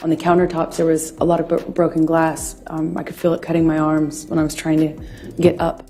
On the countertops, there was a lot of broken glass. I could feel it cutting my arms when I was trying to get up.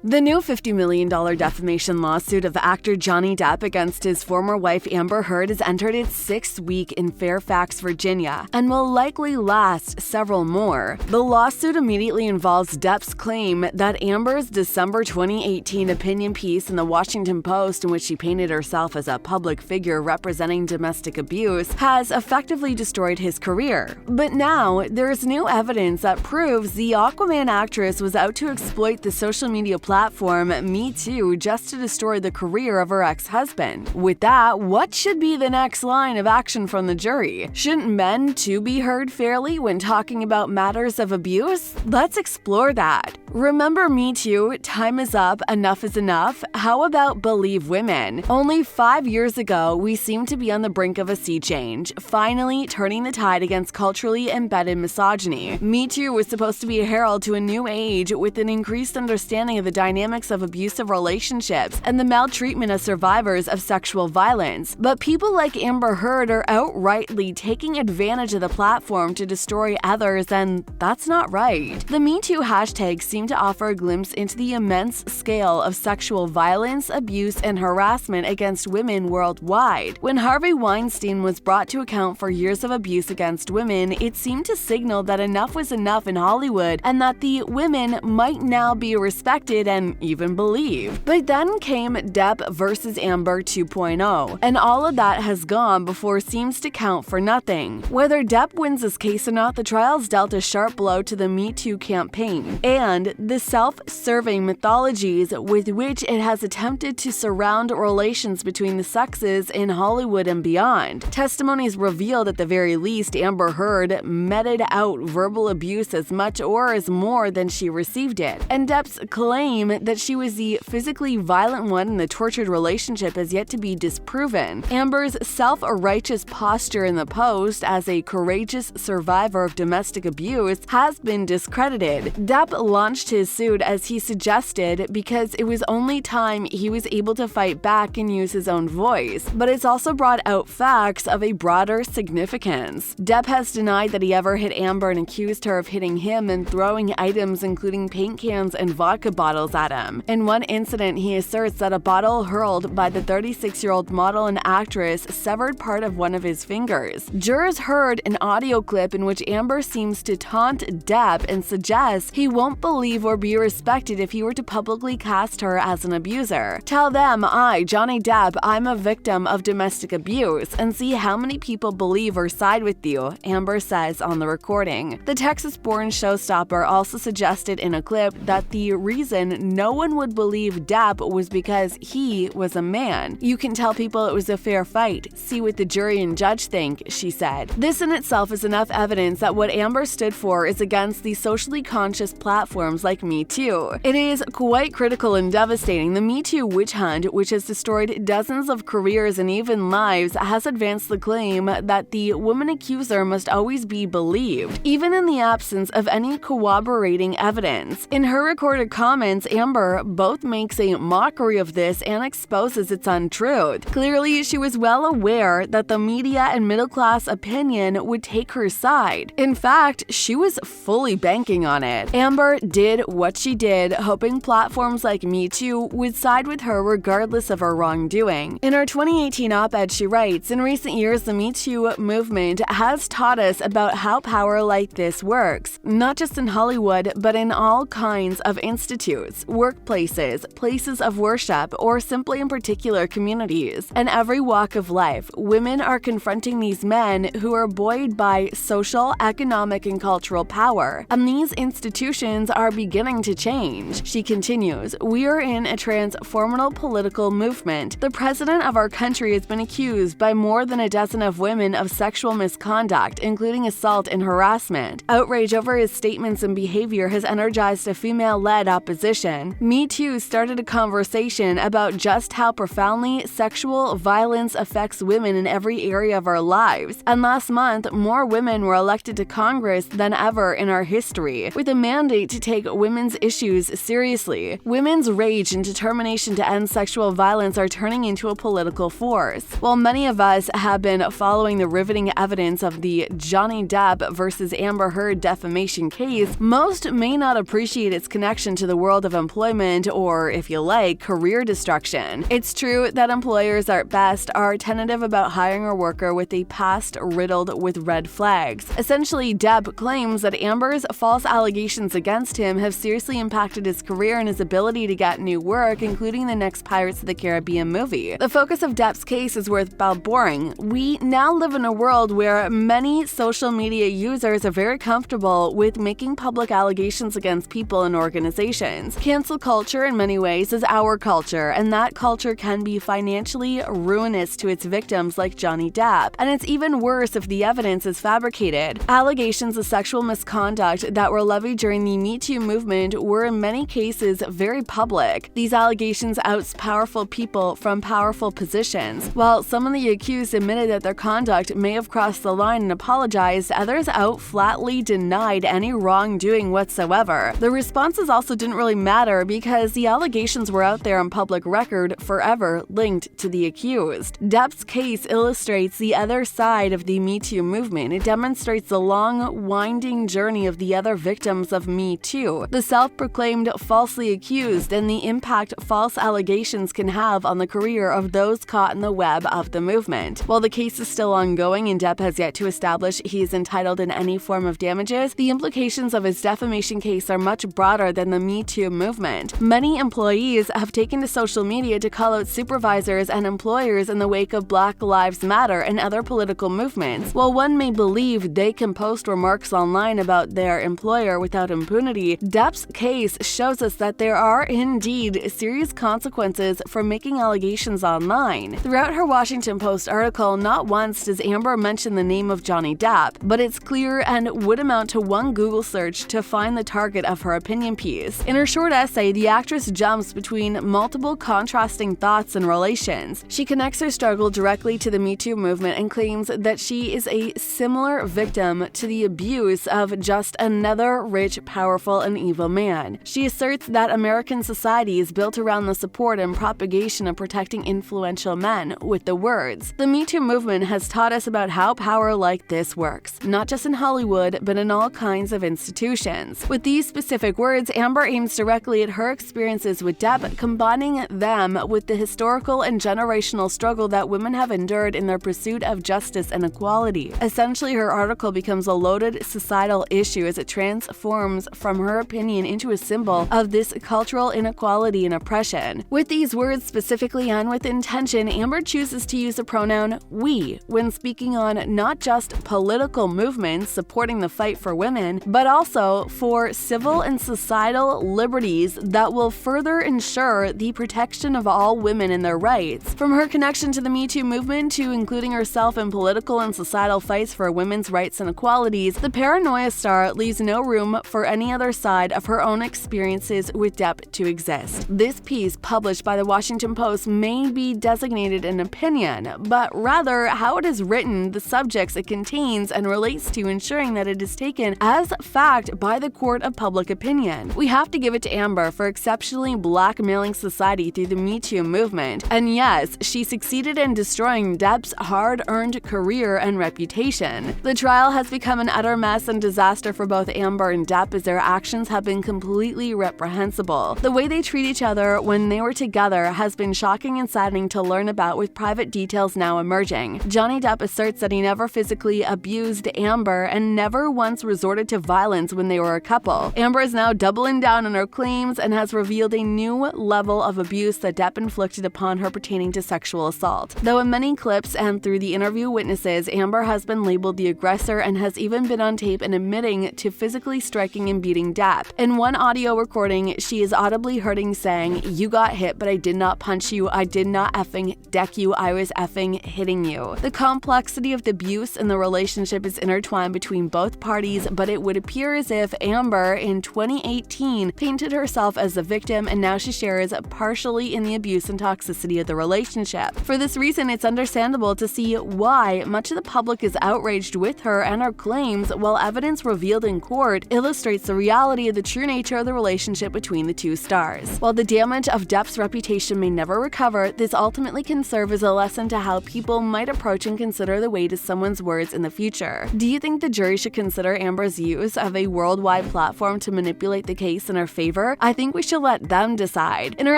The new $50 million defamation lawsuit of actor Johnny Depp against his former wife Amber Heard has entered its sixth week in Fairfax, Virginia, and will likely last several more. The lawsuit immediately involves Depp's claim that Amber's December 2018 opinion piece in the Washington Post, in which she painted herself as a public figure representing domestic abuse, has effectively destroyed his career. But now, there's new evidence that proves the Aquaman actress was out to exploit the social media platform MeToo just to destroy the career of her ex-husband. With that, what should be the next line of action from the jury? Shouldn't men too be heard fairly when talking about matters of abuse? Let's explore that. Remember MeToo, time is up, enough is enough? How about believe women? Only 5 years ago, we seemed to be on the brink of a sea change, finally turning the tide against culturally embedded misogyny. MeToo was supposed to be a herald to a new age with an increased understanding of the dynamics of abusive relationships and the maltreatment of survivors of sexual violence. But people like Amber Heard are outrightly taking advantage of the platform to destroy others, and that's not right. The MeToo hashtag seemed to offer a glimpse into the immense scale of sexual violence, abuse, and harassment against women worldwide. When Harvey Weinstein was brought to account for years of abuse against women, it seemed to signal that enough was enough in Hollywood and that the women might now be respected and even believed. But then came Depp versus Amber 2.0, and all of that has gone before seems to count for nothing. Whether Depp wins this case or not, the trial's dealt a sharp blow to the MeToo campaign and the self-serving mythologies with which it has attempted to surround relations between the sexes in Hollywood and beyond. Testimonies revealed at the very least Amber Heard meted out verbal abuse as much or as more than she received it, and Depp's claim that she was the physically violent one in the tortured relationship has yet to be disproven. Amber's self-righteous posture in the Post as a courageous survivor of domestic abuse has been discredited. Depp launched his suit as he suggested because it was only time he was able to fight back and use his own voice, but it's also brought out facts of a broader significance. Depp has denied that he ever hit Amber and accused her of hitting him and throwing items including paint cans and vodka bottles at him. In one incident, he asserts that a bottle hurled by the 36-year-old model and actress severed part of one of his fingers. Jurors heard an audio clip in which Amber seems to taunt Depp and suggests he won't believe or be respected if he were to publicly cast her as an abuser. Tell them I, Johnny Depp, I'm a victim of domestic abuse, and see how many people believe or side with you, Amber says on the recording. The Texas-born showstopper also suggested in a clip that the reason no one would believe Depp was because he was a man. You can tell people it was a fair fight. See what the jury and judge think, she said. This in itself is enough evidence that what Amber stood for is against the socially conscious platforms like MeToo. It is quite critical and devastating. The MeToo witch hunt, which has destroyed dozens of careers and even lives, has advanced the claim that the woman accuser must always be believed, even in the absence of any corroborating evidence. In her recorded comments, Amber both makes a mockery of this and exposes its untruth. Clearly, she was well aware that the media and middle-class opinion would take her side. In fact, she was fully banking on it. Amber did what she did, hoping platforms like MeToo would side with her regardless of her wrongdoing. In her 2018 op-ed, she writes, "In recent years, the MeToo movement has taught us about how power like this works, not just in Hollywood, but in all kinds of institutes, workplaces, places of worship, or simply in particular communities. In every walk of life, women are confronting these men who are buoyed by social, economic, and cultural power, and these institutions are beginning to change." She continues, "We are in a transformational political movement. The president of our country has been accused by more than a dozen of women of sexual misconduct, including assault and harassment. Outrage over his statements and behavior has energized a female-led opposition. MeToo started a conversation about just how profoundly sexual violence affects women in every area of our lives, and last month, more women were elected to Congress than ever in our history, with a mandate to take take women's issues seriously. Women's rage and determination to end sexual violence are turning into a political force. While many of us have been following the riveting evidence of the Johnny Depp versus Amber Heard defamation case, most may not appreciate its connection to the world of employment or, if you like, career destruction. It's true that employers at best are tentative about hiring a worker with a past riddled with red flags. Essentially, Depp claims that Amber's false allegations against him have seriously impacted his career and his ability to get new work, including the next Pirates of the Caribbean movie. The focus of Depp's case is worth boring. We now live in a world where many social media users are very comfortable with making public allegations against people and organizations. Cancel culture, in many ways, is our culture, and that culture can be financially ruinous to its victims like Johnny Depp. And it's even worse if the evidence is fabricated. Allegations of sexual misconduct that were levied during the MeToo movement were in many cases very public. These allegations oust powerful people from powerful positions. While some of the accused admitted that their conduct may have crossed the line and apologized, others flatly denied any wrongdoing whatsoever. The responses also didn't really matter because the allegations were out there on public record, forever linked to the accused. Depp's case illustrates the other side of the MeToo movement. It demonstrates the long, winding journey of the other victims of MeToo, the self-proclaimed falsely accused, and the impact false allegations can have on the career of those caught in the web of the movement. While the case is still ongoing and Depp has yet to establish he is entitled in any form of damages, the implications of his defamation case are much broader than the MeToo movement. Many employees have taken to social media to call out supervisors and employers in the wake of Black Lives Matter and other political movements. While one may believe they can post remarks online about their employer without impunity, Depp's case shows us that there are indeed serious consequences for making allegations online. Throughout her Washington Post article, not once does Amber mention the name of Johnny Depp, but it's clear and would amount to one Google search to find the target of her opinion piece. In her short essay, the actress jumps between multiple contrasting thoughts and relations. She connects her struggle directly to the MeToo movement and claims that she is a similar victim to the abuse of just another rich, powerful, and evil man. She asserts that American society is built around the support and propagation of protecting influential men, with the words, "The MeToo movement has taught us about how power like this works, not just in Hollywood, but in all kinds of institutions." With these specific words, Amber aims directly at her experiences with Depp, combining them with the historical and generational struggle that women have endured in their pursuit of justice and equality. Essentially, her article becomes a loaded societal issue as it transforms from her opinion into a symbol of this cultural inequality and oppression. With these words specifically and with intention, Amber chooses to use the pronoun we when speaking on not just political movements supporting the fight for women, but also for civil and societal liberties that will further ensure the protection of all women and their rights. From her connection to the MeToo movement to including herself in political and societal fights for women's rights and equalities, the paranoia star leaves no room for any other side of her own experiences with Depp to exist. This piece, published by the Washington Post, may be designated an opinion, but rather how it is written, the subjects it contains, and relates to ensuring that it is taken as fact by the court of public opinion. We have to give it to Amber for exceptionally blackmailing society through the MeToo movement. And yes, she succeeded in destroying Depp's hard-earned career and reputation. The trial has become an utter mess and disaster for both Amber and Depp as their actions have been completely reprehensible. The way they treat each other when they were together has been shocking and saddening to learn about, with private details now emerging. Johnny Depp asserts that he never physically abused Amber and never once resorted to violence when they were a couple. Amber is now doubling down on her claims and has revealed a new level of abuse that Depp inflicted upon her pertaining to sexual assault. Though in many clips and through the interview witnesses, Amber has been labeled the aggressor and has even been on tape and admitting to physically striking and beating Depp. In one audio recording, she is audibly heard saying, "You got hit, but I did not punch you. I did not effing deck you. I was effing hitting you." The complexity of the abuse in the relationship is intertwined between both parties, but it would appear as if Amber in 2018 painted herself as the victim, and now she shares partially in the abuse and toxicity of the relationship. For this reason, it's understandable to see why much of the public is outraged with her and her claims, while evidence revealed in court illustrates the reality reality of the true nature of the relationship between the two stars. While the damage of Depp's reputation may never recover, this ultimately can serve as a lesson to how people might approach and consider the weight of someone's words in the future. Do you think the jury should consider Amber's use of a worldwide platform to manipulate the case in her favor? I think we should let them decide. In our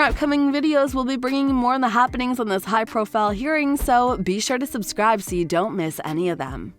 upcoming videos, we'll be bringing you more on the happenings on this high-profile hearing, so be sure to subscribe so you don't miss any of them.